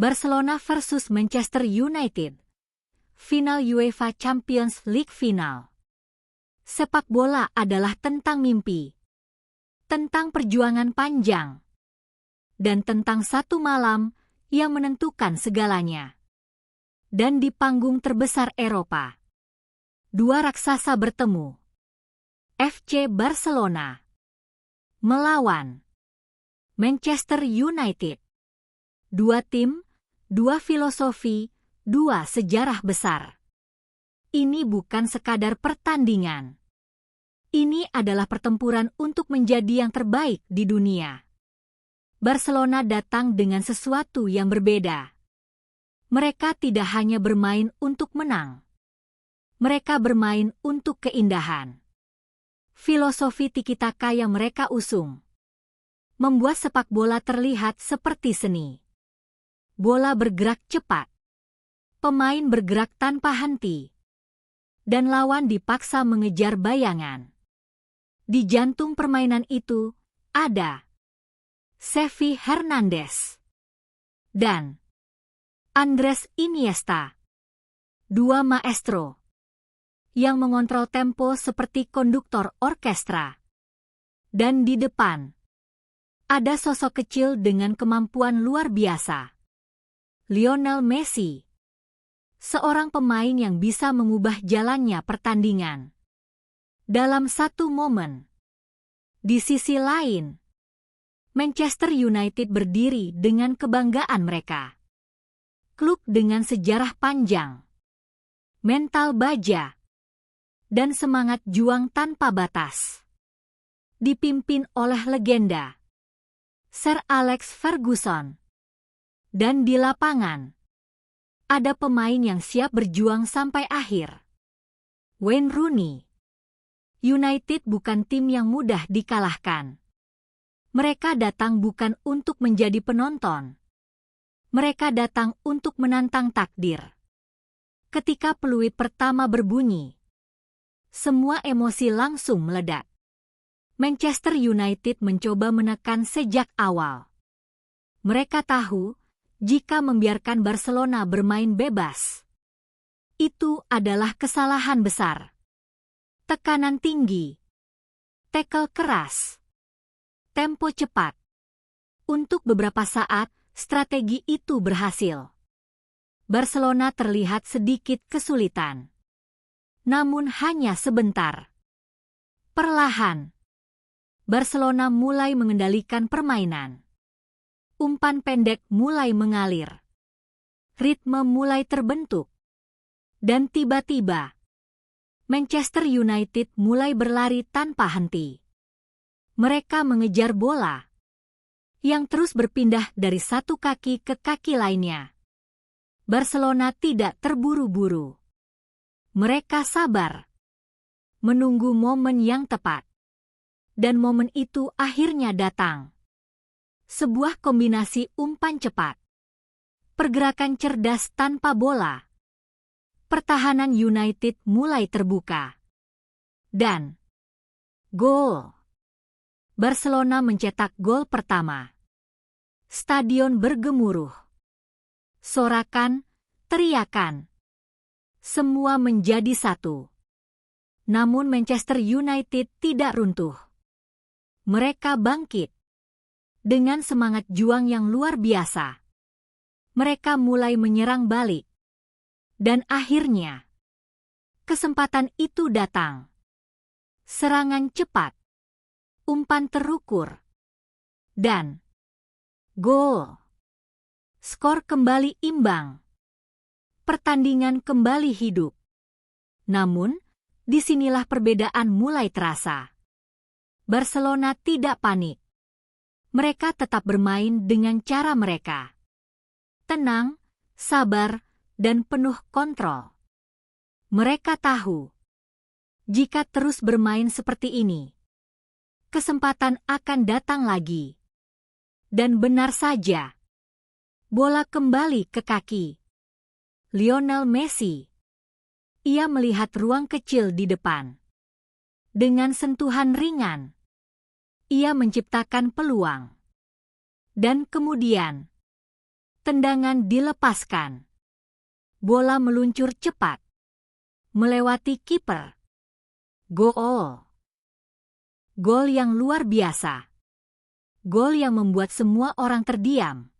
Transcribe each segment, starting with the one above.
Barcelona versus Manchester United. Final UEFA Champions League final. Sepak bola adalah tentang mimpi, tentang perjuangan panjang, dan tentang satu malam yang menentukan segalanya. Dan di panggung terbesar Eropa, dua raksasa bertemu. FC Barcelona melawan Manchester United. Dua tim, dua filosofi, dua sejarah besar. Ini bukan sekadar pertandingan. Ini adalah pertempuran untuk menjadi yang terbaik di dunia. Barcelona datang dengan sesuatu yang berbeda. Mereka tidak hanya bermain untuk menang. Mereka bermain untuk keindahan. Filosofi tiki-taka yang mereka usung membuat sepak bola terlihat seperti seni. Bola bergerak cepat. Pemain bergerak tanpa henti. Dan lawan dipaksa mengejar bayangan. Di jantung permainan itu ada Xavi Hernandez dan Andres Iniesta, dua maestro yang mengontrol tempo seperti konduktor orkestra. Dan di depan ada sosok kecil dengan kemampuan luar biasa, Lionel Messi, seorang pemain yang bisa mengubah jalannya pertandingan dalam satu momen. Di sisi lain, Manchester United berdiri dengan kebanggaan mereka. Klub dengan sejarah panjang, mental baja, dan semangat juang tanpa batas. Dipimpin oleh legenda Sir Alex Ferguson. Dan di lapangan, ada pemain yang siap berjuang sampai akhir. Wayne Rooney. United bukan tim yang mudah dikalahkan. Mereka datang bukan untuk menjadi penonton. Mereka datang untuk menantang takdir. Ketika peluit pertama berbunyi, semua emosi langsung meledak. Manchester United mencoba menekan sejak awal. Mereka tahu, jika membiarkan Barcelona bermain bebas, itu adalah kesalahan besar. Tekanan tinggi, tackle keras, tempo cepat. Untuk beberapa saat, strategi itu berhasil. Barcelona terlihat sedikit kesulitan. Namun hanya sebentar. Perlahan, Barcelona mulai mengendalikan permainan. Umpan pendek mulai mengalir. Ritme mulai terbentuk. Dan tiba-tiba, Manchester United mulai berlari tanpa henti. Mereka mengejar bola yang terus berpindah dari satu kaki ke kaki lainnya. Barcelona tidak terburu-buru. Mereka sabar, menunggu momen yang tepat. Dan momen itu akhirnya datang. Sebuah kombinasi umpan cepat, pergerakan cerdas tanpa bola. Pertahanan United mulai terbuka. Dan gol. Barcelona mencetak gol pertama. Stadion bergemuruh. Sorakan, teriakan. Semua menjadi satu. Namun Manchester United tidak runtuh. Mereka bangkit. Dengan semangat juang yang luar biasa, mereka mulai menyerang balik. Dan akhirnya, kesempatan itu datang. Serangan cepat, umpan terukur, dan gol. Skor kembali imbang. Pertandingan kembali hidup. Namun, disinilah perbedaan mulai terasa. Barcelona tidak panik. Mereka tetap bermain dengan cara mereka. Tenang, sabar, dan penuh kontrol. Mereka tahu, jika terus bermain seperti ini, kesempatan akan datang lagi. Dan benar saja, bola kembali ke kaki Lionel Messi. Ia melihat ruang kecil di depan. Dengan sentuhan ringan, ia menciptakan peluang. Dan kemudian, Tendangan dilepaskan. Bola meluncur cepat, melewati kiper. Gol. Gol yang luar biasa. Gol yang membuat semua orang terdiam.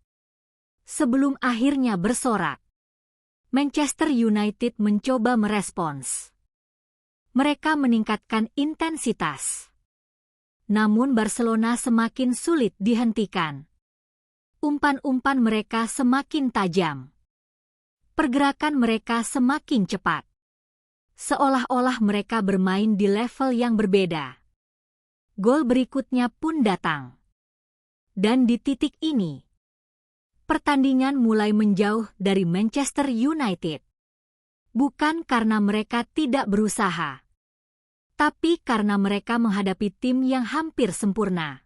Sebelum akhirnya bersorak, Manchester United mencoba merespons. Mereka meningkatkan intensitas. Namun Barcelona semakin sulit dihentikan. Umpan-umpan mereka semakin tajam. Pergerakan mereka semakin cepat. Seolah-olah mereka bermain di level yang berbeda. Gol berikutnya pun datang. Dan di titik ini, pertandingan mulai menjauh dari Manchester United. Bukan karena mereka tidak berusaha, tapi karena mereka menghadapi tim yang hampir sempurna.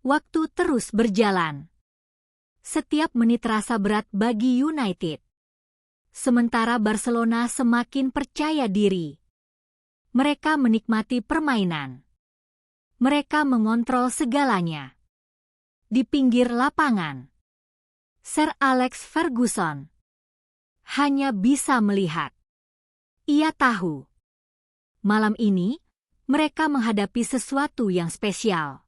Waktu terus berjalan. Setiap menit terasa berat bagi United. Sementara Barcelona semakin percaya diri. Mereka menikmati permainan. Mereka mengontrol segalanya. Di pinggir lapangan, Sir Alex Ferguson hanya bisa melihat. Ia tahu, malam ini mereka menghadapi sesuatu yang spesial.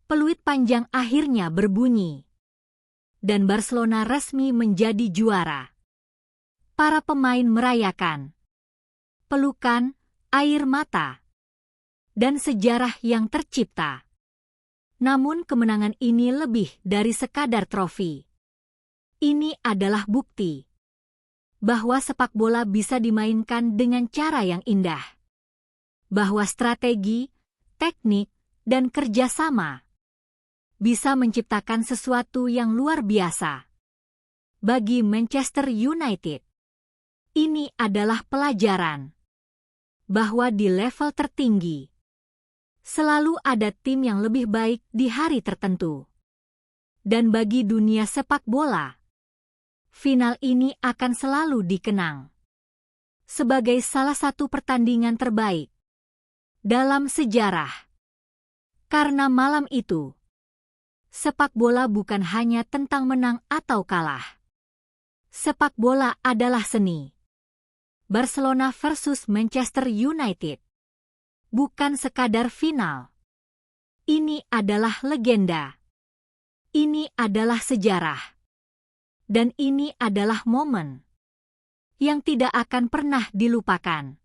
Peluit panjang akhirnya berbunyi. Dan Barcelona resmi menjadi juara. Para pemain merayakan. Pelukan, air mata, dan sejarah yang tercipta. Namun kemenangan ini lebih dari sekadar trofi. Ini adalah bukti bahwa sepak bola bisa dimainkan dengan cara yang indah. Bahwa strategi, teknik, dan kerjasama bisa menciptakan sesuatu yang luar biasa. Bagi Manchester United, ini adalah pelajaran bahwa di level tertinggi selalu ada tim yang lebih baik di hari tertentu. Dan bagi dunia sepak bola, final ini akan selalu dikenang sebagai salah satu pertandingan terbaik dalam sejarah. Karena malam itu, sepak bola bukan hanya tentang menang atau kalah. Sepak bola adalah seni. Barcelona versus Manchester United bukan sekadar final. Ini adalah legenda. Ini adalah sejarah. Dan ini adalah momen yang tidak akan pernah dilupakan.